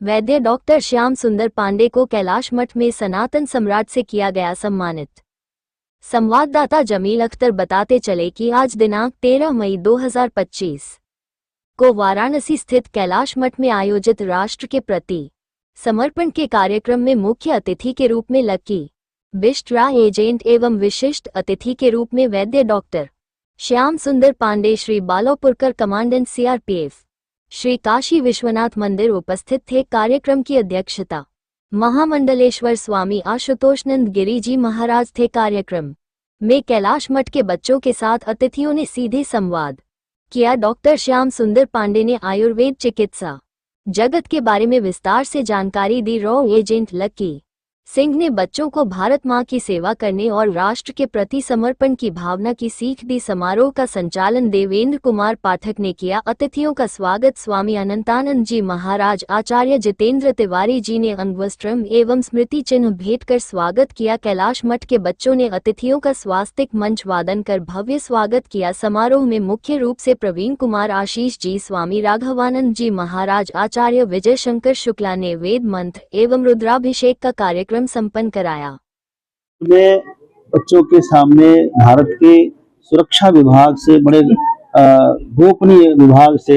वैद्य doctor Shyam सुंदर पांडे को कैलाश मठ में सनातन सम्राट से किया गया सम्मानित। संवाददाता जमील अख्तर बताते चले कि आज दिनांक 13 मई 2025 को वाराणसी स्थित कैलाश मठ में आयोजित राष्ट्र के प्रति समर्पण के कार्यक्रम में मुख्य अतिथि के रूप में लकी बिष्ट राय एजेंट एवं विशिष्ट अतिथि के रूप में वैद्य डॉक्टर श्याम सुंदर पांडे, श्री बालोपुरकर कमांडेंट सीआरपीएफ, श्री काशी विश्वनाथ मंदिर उपस्थित थे। कार्यक्रम की अध्यक्षता महामंडलेश्वर स्वामी आशुतोषनंद गिरी जी महाराज थे। कार्यक्रम में कैलाश मठ के बच्चों के साथ अतिथियों ने सीधे संवाद किया। डॉक्टर श्याम सुंदर पांडे ने आयुर्वेद चिकित्सा जगत के बारे में विस्तार से जानकारी दी। रॉ एजेंट लकी सिंह ने बच्चों को भारत मां की सेवा करने और राष्ट्र के प्रति समर्पण की भावना की सीख दी। समारोह का संचालन देवेंद्र कुमार पाठक ने किया। अतिथियों का स्वागत स्वामी अनंतानंद जी महाराज, आचार्य जितेंद्र तिवारी जी ने अंगवस्त्रम एवं स्मृति चिन्ह भेंट कर स्वागत किया। कैलाश मठ के बच्चों ने अतिथियों का स्वास्तिक मंच वादन कर भव्य स्वागत किया। समारोह में मुख्य रूप से प्रवीण कुमार आशीष जी, स्वामी राघवानंद जी महाराज, आचार्य विजय शंकर शुक्ला ने वेद मंत्र एवं रुद्राभिषेक का कार्यक्रम संपन्न कराया। मैं बच्चों के सामने भारत के सुरक्षा विभाग से, बड़े गोपनीय विभाग से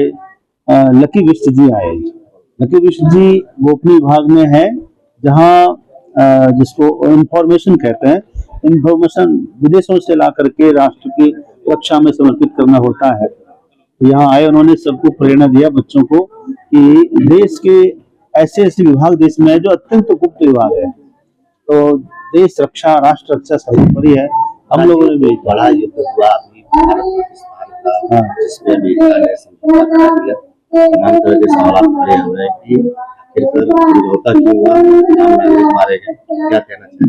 लकी बिष्ट जी आए। लकी बिष्ट जी गोपनीय विभाग में है, जहां जिसको इंफॉर्मेशन कहते हैं। इंफॉर्मेशन विदेशों से ला करके राष्ट्र की रक्षा में समर्पित करना होता है। यहाँ आए, उन्होंने सबको प्रेरणा दिया बच्चों को कि देश के ऐसे ऐसे विभाग देश में है जो अत्यंत गुप्त विभाग है, तो देश रक्षा, राष्ट्र रक्षा सर्वोपरि है। हम लोगों ने भी बड़ा युद्ध हुआ अभी भारत का, जिसमें अमेरिका ने समझौता करा दिया। तमाम तरह के सवाल खड़े हो रहे हैं कि आखिरकार समझौता क्यों हुआ, आम नागरिक मारे गए, क्या कहना चाहिए?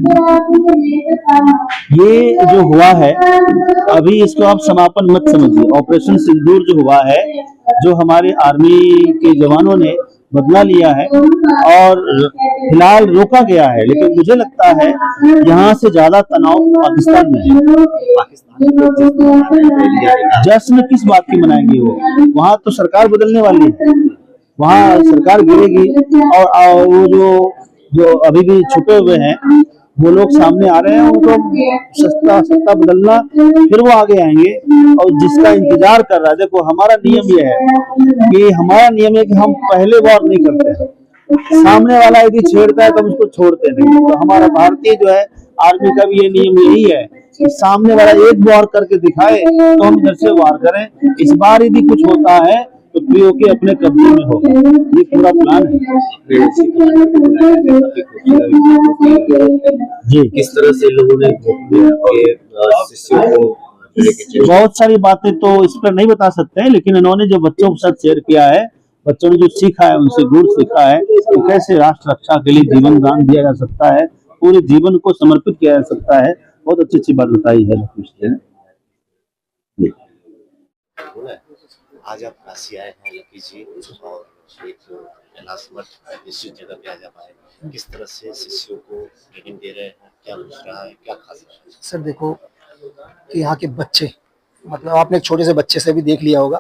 ये जो हुआ है अभी, इसको आप समापन मत समझिए। ऑपरेशन सिंदूर जो हुआ है, जो हमारे आर्मी के जवानों ने बदला लिया है और फिलहाल रोका गया है, लेकिन मुझे लगता है यहाँ से ज्यादा तनाव पाकिस्तान में है। जश्न किस बात की मनाएंगे वो? वहाँ तो सरकार बदलने वाली है, वहाँ सरकार गिरेगी और वो जो अभी भी छुपे हुए हैं वो लोग सामने आ रहे हैं। उनको सत्ता बदलना, फिर वो आगे आएंगे। और जिसका इंतजार कर रहा है, देखो हमारा नियम ये है कि हम पहले वार नहीं करते। सामने वाला यदि छेड़ता है तो हम उसको छोड़ते नहीं। तो हमारा भारतीय जो है आर्मी का भी ये नियम यही है कि सामने वाला एक वार करके दिखाए तो हम इधर से वार करें। इस बार यदि कुछ होता है तो पीओके अपने कब्जे में होगा, ये पूरा प्लान है जी। किस तरह से लोगों ने शिष्यों को, बहुत सारी बातें तो इस पर नहीं बता सकते हैं, लेकिन इन्होंने जो बच्चों के साथ शेयर किया है, बच्चों ने जो सीखा है, उनसे गुण सीखा है कि कैसे राष्ट्र रक्षा के लिए जीवन दान दिया जा सकता है, पूरे जीवन को समर्पित किया जा सकता है। बहुत अच्छी अच्छी बात बताई है। आज आप काशी आए हैं लकी जी, और एक कैलाश मठ निश्चित जगह पे आज आप आए, किस तरह से शिष्यों को ट्रेनिंग दे रहे हैं, क्या पूछ रहा है, क्या खास है? सर देखो कि यहाँ के बच्चे, मतलब आपने एक छोटे से बच्चे से भी देख लिया होगा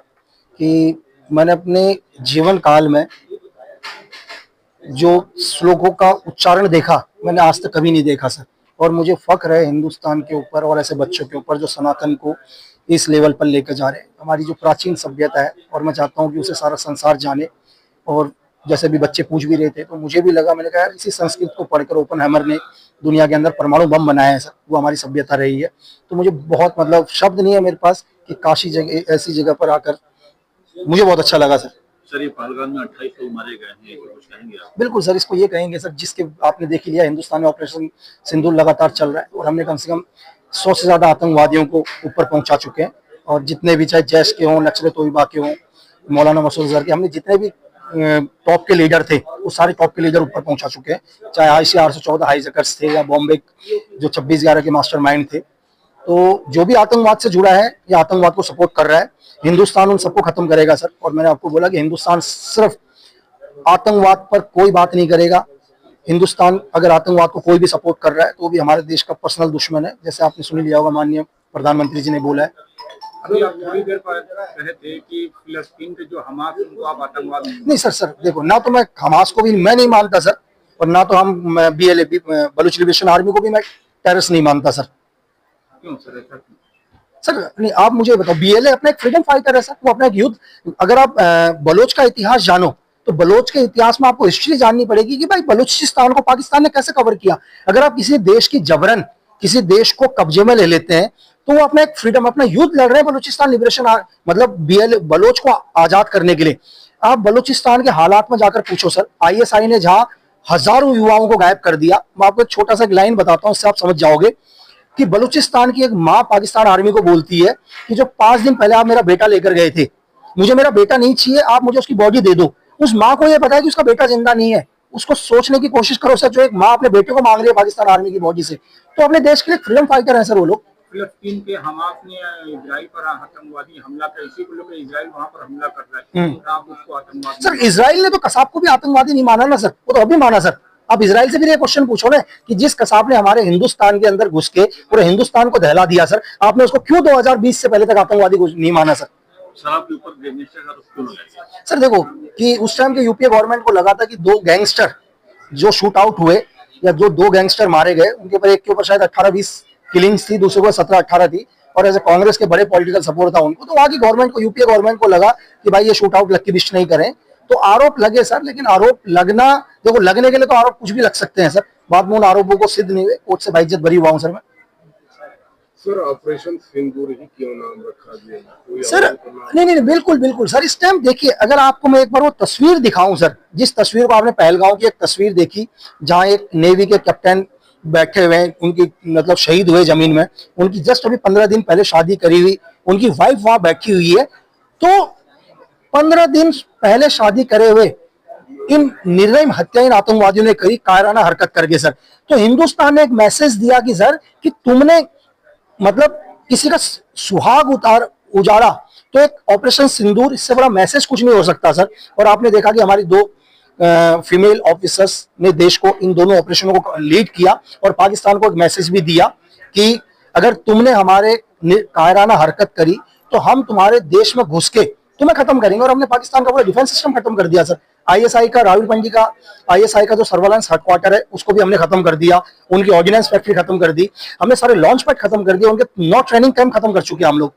कि मैंने अपने जीवन काल में जो श्लोकों का उच्चारण देखा, मैंने आज तक कभी नहीं देखा सर। और मुझे फख्र है हिंदुस्तान के ऊपर और ऐसे बच्चों के ऊपर जो सनातन को इस लेवल पर लेकर जा रहे हैं। हमारी जो प्राचीन सभ्यता है, और मैं चाहता हूँ कि उसे सारा संसार जाने। और जैसे भी बच्चे पूछ भी रहे थे तो मुझे भी लगा, मैंने कहा यार इसी संस्कृत को पढ़कर ओपनहाइमर ने दुनिया के अंदर परमाणु बम बनाया है सर, वो हमारी सभ्यता रही है। तो मुझे बहुत, मतलब शब्द नहीं है मेरे पास कि काशी जगह, ऐसी जगह पर आकर मुझे बहुत अच्छा लगा सर। सर, ये पहलगाम में 28 लोग मारे गए हैं, कुछ कहेंगे आप? बिल्कुल सर, इसको ये कहेंगे सर, जिसके आपने देख लिया हिंदुस्तान में ऑपरेशन सिंदूर लगातार चल रहा है और हमने कम से कम 100 से ज्यादा आतंकवादियों को ऊपर पहुंचा चुके हैं। और जितने भी, चाहे जैश के हों, नक्सले-तोयबा के हों, मौलाना मसूद अजहर के, हमने जितने भी टॉप के लीडर थे वो सारे टॉप के लीडर ऊपर पहुंचा चुके हैं। चाहे ICR 814 हाईजैकर्स थे या बॉम्बे जो 26/11 के मास्टरमाइंड थे। तो जो भी आतंकवाद से जुड़ा है या आतंकवाद को सपोर्ट कर रहा है, हिंदुस्तान उन सबको खत्म करेगा सर। और मैंने आपको बोला कि हिंदुस्तान सिर्फ आतंकवाद पर कोई बात नहीं करेगा। हिंदुस्तान अगर आतंकवाद को कोई भी सपोर्ट कर रहा है तो वो भी हमारे देश का पर्सनल दुश्मन है, जैसे आपने सुन लिया होगा, माननीय प्रधानमंत्री जी ने बोला है। अभी आप थोड़ी देर पर कहे थे कि फिलिस्तीन के जो हमास है, उनको आप आतंकवाद नहीं सर देखो, ना तो मैं हमास को भी मैं नहीं मानता सर, और ना तो हम BLA बलूच लिबरेशन आर्मी को भी मैं टेररिस्ट नहीं मानता सर। क्यों सर, ऐसा क्यों? सर नहीं, आप मुझे बताओ, BLA अपना एक फ्रीडम फाइटर है सर, वो अपना एक युद्ध, अगर आप बलोच का इतिहास जानो तो बलोच के इतिहास में आपको हिस्ट्री जाननी पड़ेगी कि भाई बलूचिस्तान को पाकिस्तान ने कैसे कवर किया। अगर आप किसी देश की जबरन किसी देश को कब्जे में ले लेते हैं तो वो अपना एक फ्रीडम, अपना युद्ध लड़ रहे हैं बलूचिस्तान लिबरेशन, मतलब BLA बलोच को आजाद करने के लिए। आप बलूचिस्तान के हालात में जाकर पूछो सर, ISI ने जहां हजारों युवाओं को गायब कर दिया, मैं आपको एक छोटा सा लाइन बताता हूं, उससे आप समझ जाओगे कि बलूचिस्तान की एक माँ पाकिस्तान आर्मी को बोलती है कि जो 5 दिन पहले आप मेरा बेटा लेकर गए थे, मुझे मेरा बेटा नहीं चाहिए, आप मुझे उसकी बॉडी दे दो। उस माँ को यह पता है कि उसका बेटा जिंदा नहीं है। उसको सोचने की कोशिश करो सर, जो एक माँ अपने बेटे को मांग रही है पाकिस्तान आर्मी की बॉडी से, तो अपने देश के लिए फ्रीडम फाइटर है सर वो लोग। फिलिस्तीन के हमास ने इजराइल पर आतंकवादी हमला कर, इसी को लेकर इजराइल वहां पर हमला कर रहा है, तो आप उसको आतंकवादी? सर इजराइल ने तो कसाब को भी आतंकवादी नहीं माना ना सर, वो तो अभी माना सर। आप इजराइल से भी ये क्वेश्चन पूछो ना कि जिस कसाब ने हमारे हिंदुस्तान के अंदर घुस के पूरे हिंदुस्तान को दहला दिया सर, आपने उसको क्यों 2020 से पहले तक आतंकवादी नहीं माना सर? शराब के ऊपर गैंगस्टर का तो क्यों लगाया? सर देखो कि उस टाइम के यूपीए गवर्नमेंट को लगा था कि 2 गैंगस्टर जो शूट आउट हुए या जो 2 गैंगस्टर मारे गए, उनके ऊपर एक के ऊपर शायद 18-20 किलिंग्स थी, दूसरे को 17-18 थी, और एज ए कांग्रेस के बड़े पॉलिटिकल सपोर्ट था उनको, तो वहां की गवर्नमेंट को, यूपीए गवर्नमेंट को लगा कि भाई ये शूट आउट लक्की बिस्ट नहीं करें, तो आरोप लगे सर। लेकिन आरोप लगना, देखो लगने के लिए तो आरोप कुछ भी लग सकते हैं सर, बाद में उन आरोपों को सिद्ध नहीं हुए, कोर्ट से बाइज्जत बरी हुआ हूं सर मैं। सर ऑपरेशन सिंदूर ही क्यों नाम रखा गया सर? नहीं बिल्कुल सर, इस टाइम देखिए, अगर आपको मैं एक बार वो तस्वीर दिखाऊं सर, जिस तस्वीर को आपने पहलगांव की एक तस्वीर देखी जहां एक नेवी के कैप्टन बैठे हुए हैं, उनकी मतलब शहीद हुए जमीन में, उनकी जस्ट अभी 15 दिन पहले शादी करी हुई उनकी वाइफ वहां बैठी हुई है, तो 15 दिन पहले शादी करे हुए इन निर्दयी हत्या इन आतंकवादियों ने करी, कायराना हरकत करके सर। तो हिंदुस्तान ने एक मैसेज दिया कि सर कि तुमने मतलब किसी का सुहाग उजाड़ा, तो एक ऑपरेशन सिंदूर, इससे बड़ा मैसेज कुछ नहीं हो सकता सर। और आपने देखा कि हमारी 2 फीमेल ऑफिसर्स ने देश को इन दोनों ऑपरेशनों को लीड किया और पाकिस्तान को एक मैसेज भी दिया कि अगर तुमने हमारे कायराना हरकत करी तो हम तुम्हारे देश में घुस के तुम्हें खत्म करेंगे। और हमने पाकिस्तान का पूरा डिफेंस सिस्टम खत्म कर दिया सर। ISI का, रावलपिंडी का ISI का जो सर्वेलेंस हेडक्वार्टर है उसको भी हमने खत्म कर दिया, उनकी ऑर्डिनेंस फैक्ट्री खत्म कर दी, हमने सारे लॉन्च पैड खत्म कर दिए, उनके 9 ट्रेनिंग कैंप खत्म कर चुके हैं हम लोग।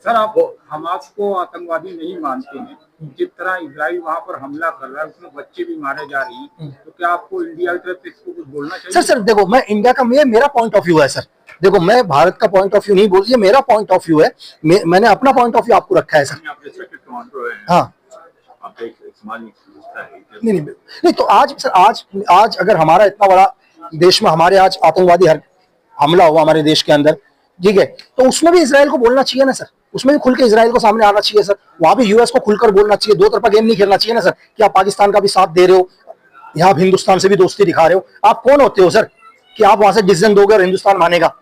सर आप हमास को आतंकवादी नहीं मानते हैं, जिस तरह इजराइल वहां पर हमला कर रहा है, उसमें बच्चे भी मारे जा रही हैं, तो क्या आपको इंडिया की तरफ से इसको कुछ बोलना चाहिए? सर देखो, मैं इंडिया का, मेरा पॉइंट ऑफ व्यू है सर। देखो मैं भारत का पॉइंट ऑफ व्यू नहीं बोल रही, मेरा पॉइंट ऑफ व्यू है, मैंने अपना पॉइंट ऑफ व्यू आपको रखा है सर। हाँ नहीं तो आज सर, आज अगर हमारा इतना बड़ा देश में हमारे आज आतंकवादी हमला हुआ हमारे देश के अंदर, ठीक है, तो उसमें भी इजराइल को बोलना चाहिए ना सर, उसमें भी खुल के इजराइल को सामने आना चाहिए सर। वहां भी यूएस को खुलकर बोलना चाहिए, 2 तरफा गेम नहीं खेलना चाहिए ना सर, कि आप पाकिस्तान का भी साथ दे रहे हो, यहाँ हिंदुस्तान से भी दोस्ती दिखा रहे हो। आप कौन होते हो सर कि आप वहां से डिसीजन दोगे और हिंदुस्तान मानेगा?